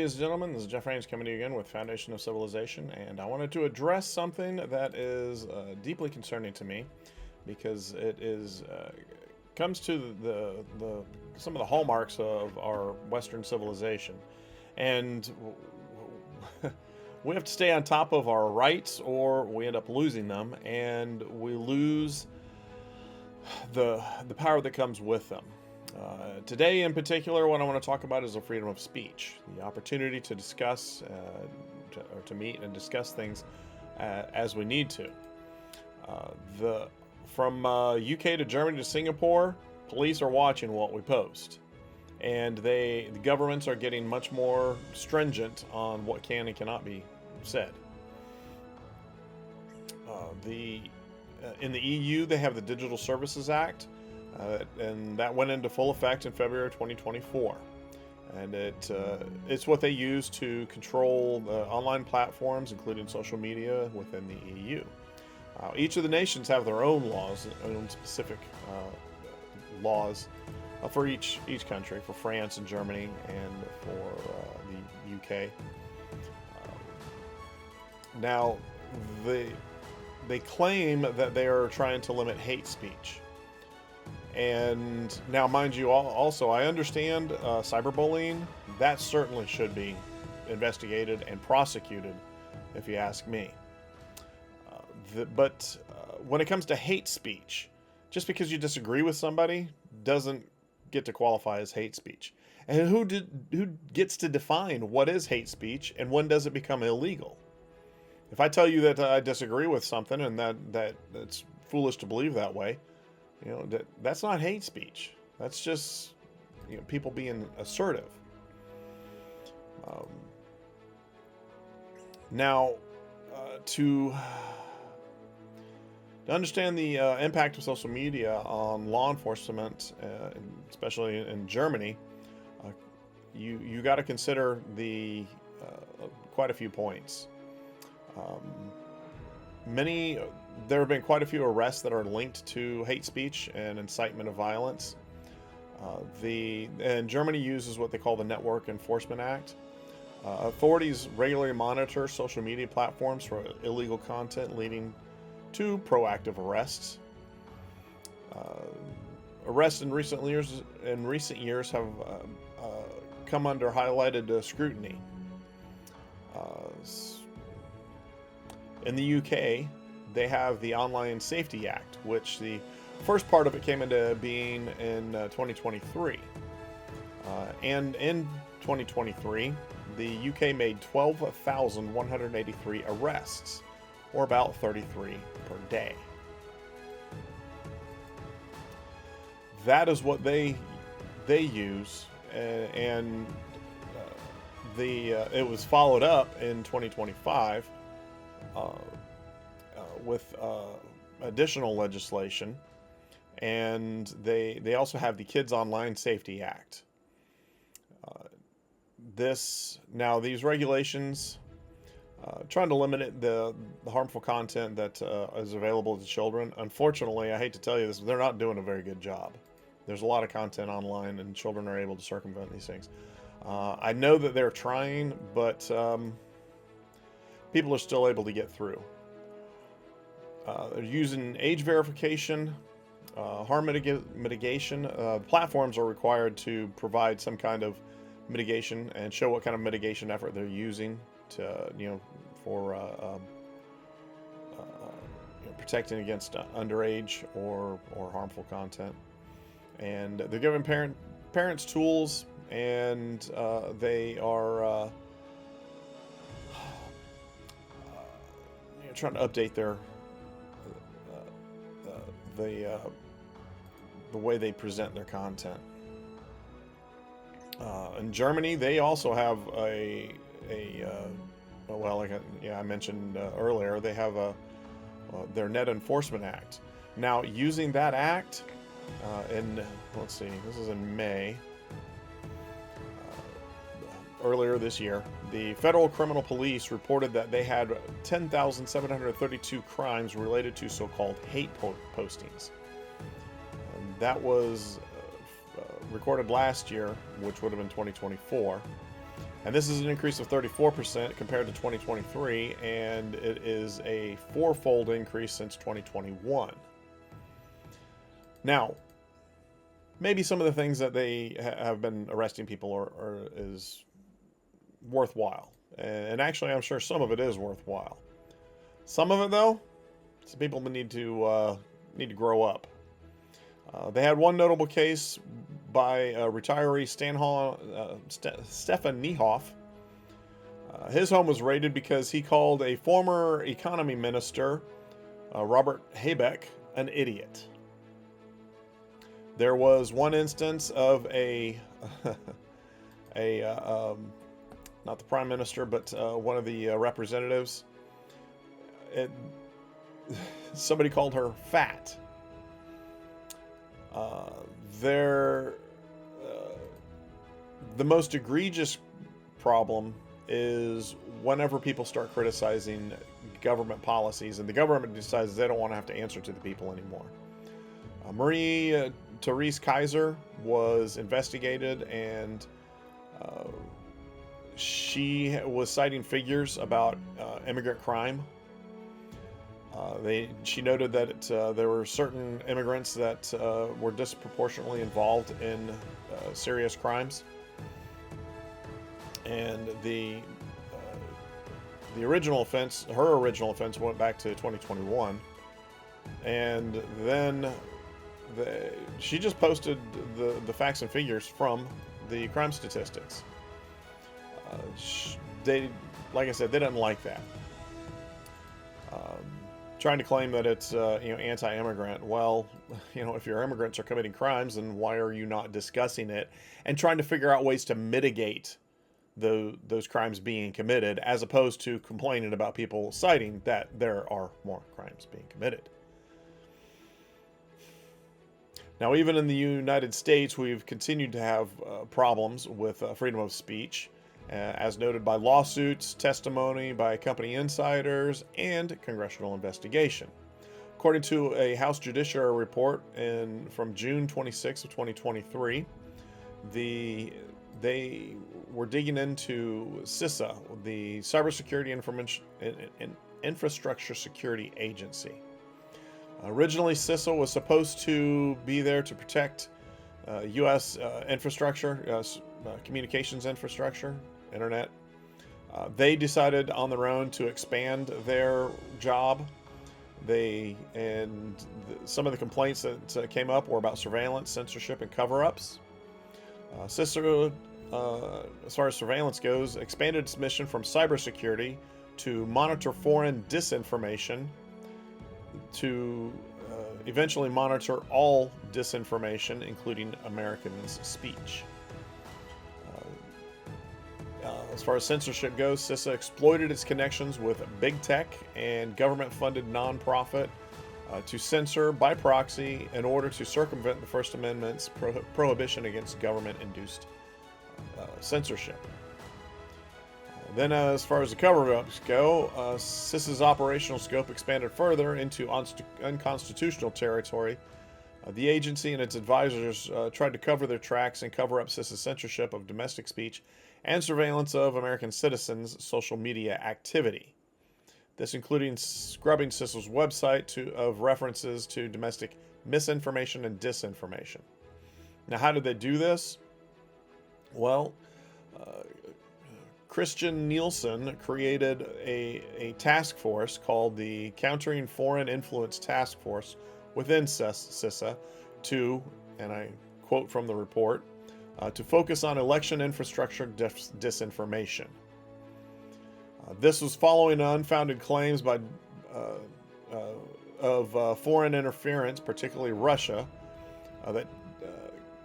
ladies and gentlemen. This is Jeff Rains coming to you again with Foundation of Civilization, and I wanted to address something that is deeply concerning to me because it is comes to the some of the hallmarks of our Western civilization, and we have to stay on top of our rights, or we end up losing them, and we lose the power that comes with them. Today, in particular, what I want to talk about is the freedom of speech, the opportunity to discuss, or to meet and discuss things as we need to. From UK to Germany to Singapore, police are watching what we post, and the governments are getting much more stringent on what can and cannot be said. In the EU, they have the Digital Services Act. And that went into full effect in February 2024. And it's what they use to control the online platforms, including social media, within the EU. Each of the nations have their own laws, own specific laws for each country, for France and Germany, and for the UK. Now, they claim that they are trying to limit hate speech. And now, mind you, also, I understand cyberbullying. That certainly should be investigated and prosecuted, if you ask me. But when it comes to hate speech, just because you disagree with somebody doesn't get to qualify as hate speech. And who gets to define what is hate speech and when does it become illegal? If I tell you that I disagree with something and that's foolish to believe that way, that's not hate speech. That's just people being assertive. Now, to understand the impact of social media on law enforcement, especially in Germany, you got to consider quite a few points. There have been quite a few arrests that are linked to hate speech and incitement of violence. And Germany uses what they call the Network Enforcement Act. Authorities regularly monitor social media platforms for illegal content, leading to proactive arrests. Arrests in recent years have come under highlighted scrutiny. In the UK, they have the Online Safety Act, which the first part of it came into being in 2023. And in 2023, the UK made 12,183 arrests, or about 33 per day. That is what they use, and it was followed up in 2025. With additional legislation, and they also have the Kids Online Safety Act. These regulations trying to limit the harmful content that is available to children. Unfortunately, I hate to tell you this, but they're not doing a very good job. There's a lot of content online, and children are able to circumvent these things. I know that they're trying, but people are still able to get through. They're using age verification, harm mitigation. Platforms are required to provide some kind of mitigation and show what kind of mitigation effort they're using to, for protecting against underage or harmful content. And they're giving parents tools, and they are trying to update the way they present their content. In Germany, they also have I mentioned earlier, they have their Net Enforcement Act. Now, using that act, this is in May. Earlier this year, the Federal Criminal Police reported that they had 10,732 crimes related to so-called hate postings. That was recorded last year, which would have been 2024. And this is an increase of 34% compared to 2023, and it is a fourfold increase since 2021. Now, maybe some of the things that they have been arresting people is worthwhile. And actually, I'm sure some of it is worthwhile. Some of it, though, some people need to grow up. They had one notable case by retiree Stefan Niehoff. His home was raided because he called a former economy minister, Robert Habeck, an idiot. There was one instance of not the prime minister, but one of the representatives. Somebody called her fat. The most egregious problem is whenever people start criticizing government policies and the government decides they don't want to have to answer to the people anymore. Marie Therese Kaiser was investigated, and she was citing figures about immigrant crime. She noted that there were certain immigrants that were disproportionately involved in serious crimes, and the original offense, her original offense, went back to 2021, and then she just posted the facts and figures from the crime statistics. Like I said, they didn't like that. Trying to claim that it's anti-immigrant. Well, if your immigrants are committing crimes, then why are you not discussing it and trying to figure out ways to mitigate those crimes being committed, as opposed to complaining about people citing that there are more crimes being committed? Now, even in the United States, we've continued to have problems with freedom of speech, as noted by lawsuits, testimony by company insiders, and congressional investigation. According to a House Judiciary report from June 26 of 2023, they were digging into CISA, the Cybersecurity Infrastructure Security Agency. Originally, CISA was supposed to be there to protect U.S. infrastructure, communications infrastructure, internet. They decided on their own to expand their job. Some of the complaints that came up were about surveillance, censorship, and cover-ups. CISA, as far as surveillance goes, expanded its mission from cybersecurity to monitor foreign disinformation, to eventually monitor all disinformation, including Americans' speech. As far as censorship goes, CISA exploited its connections with big tech and government-funded nonprofit to censor by proxy in order to circumvent the First Amendment's prohibition against government-induced censorship. Then, as far as the cover-ups go, CISA's operational scope expanded further into unconstitutional territory. The agency and its advisors tried to cover their tracks and cover up CISA's censorship of domestic speech and surveillance of American citizens' social media activity. This including scrubbing CISA's website of references to domestic misinformation and disinformation. Now, how did they do this? Well, Christian Nielsen created a task force called the Countering Foreign Influence Task Force within CISA to, and I quote from the report, to focus on election infrastructure disinformation. This was following unfounded claims of foreign interference, particularly Russia, that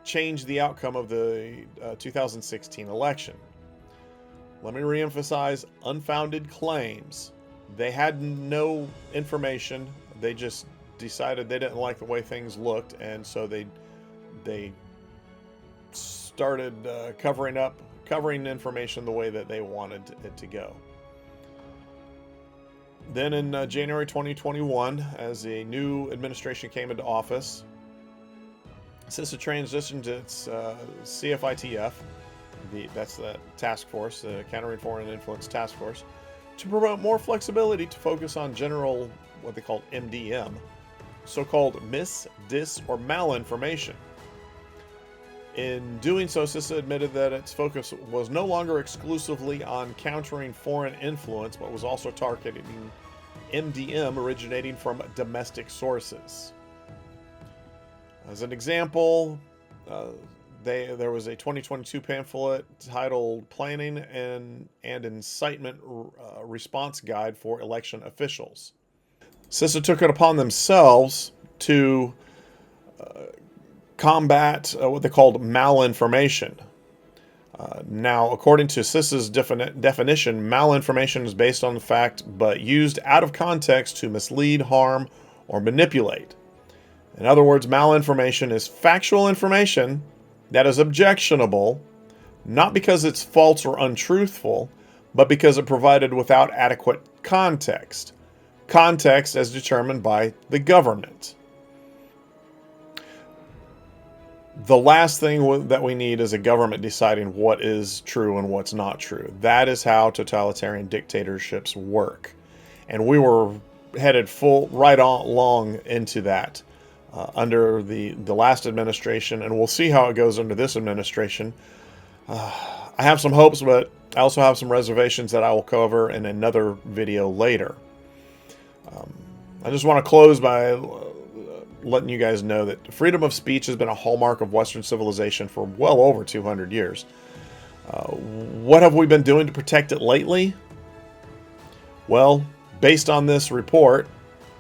changed the outcome of the 2016 election. Let me reemphasize, unfounded claims. They had no information. They just decided they didn't like the way things looked, and so they started covering information the way that they wanted it to go. Then in January 2021, as a new administration came into office, CISA transitioned to its CFITF, That's the task force, the Countering Foreign Influence Task Force, to promote more flexibility to focus on general, what they call MDM, so-called mis, dis, or malinformation. In doing so, CISA admitted that its focus was no longer exclusively on countering foreign influence, but was also targeting MDM originating from domestic sources. As an example, there was a 2022 pamphlet titled Planning and Incitement Response Guide for Election Officials. CISA took it upon themselves to combat what they called malinformation. Now, according to CISA's definition, malinformation is based on the fact but used out of context to mislead, harm, or manipulate. In other words, malinformation is factual information that is objectionable, not because it's false or untruthful, but because it provided without adequate context. Context as determined by the government. The last thing that we need is a government deciding what is true and what's not true. That is how totalitarian dictatorships work. And we were headed right on along into that under the last administration, and we'll see how it goes under this administration. I have some hopes, but I also have some reservations that I will cover in another video later. I just want to close by letting you guys know that freedom of speech has been a hallmark of Western civilization for well over 200 years. What have we been doing to protect it lately? Well, based on this report,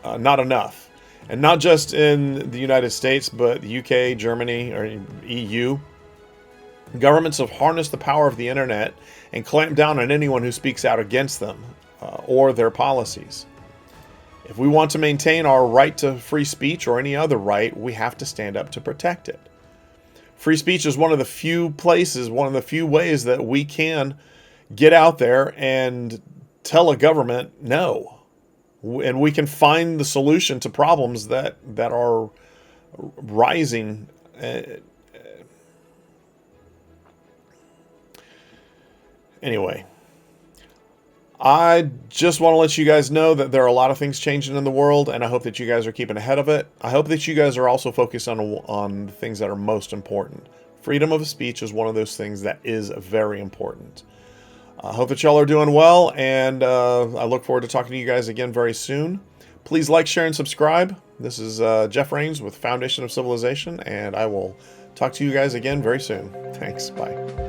not enough. And not just in the United States, but the UK, Germany, or EU. Governments have harnessed the power of the internet and clamped down on anyone who speaks out against them or their policies. If we want to maintain our right to free speech or any other right, we have to stand up to protect it. Free speech is one of the few places, one of the few ways that we can get out there and tell a government no. And we can find the solution to problems that are rising. Anyway, I just want to let you guys know that there are a lot of things changing in the world, and I hope that you guys are keeping ahead of it. I hope that you guys are also focused on the things that are most important. Freedom of speech is one of those things that is very important. I hope that y'all are doing well, and I look forward to talking to you guys again very soon. Please like, share, and subscribe. This is Jeff Rains with Foundation of Civilization, and I will talk to you guys again very soon. Thanks. Bye.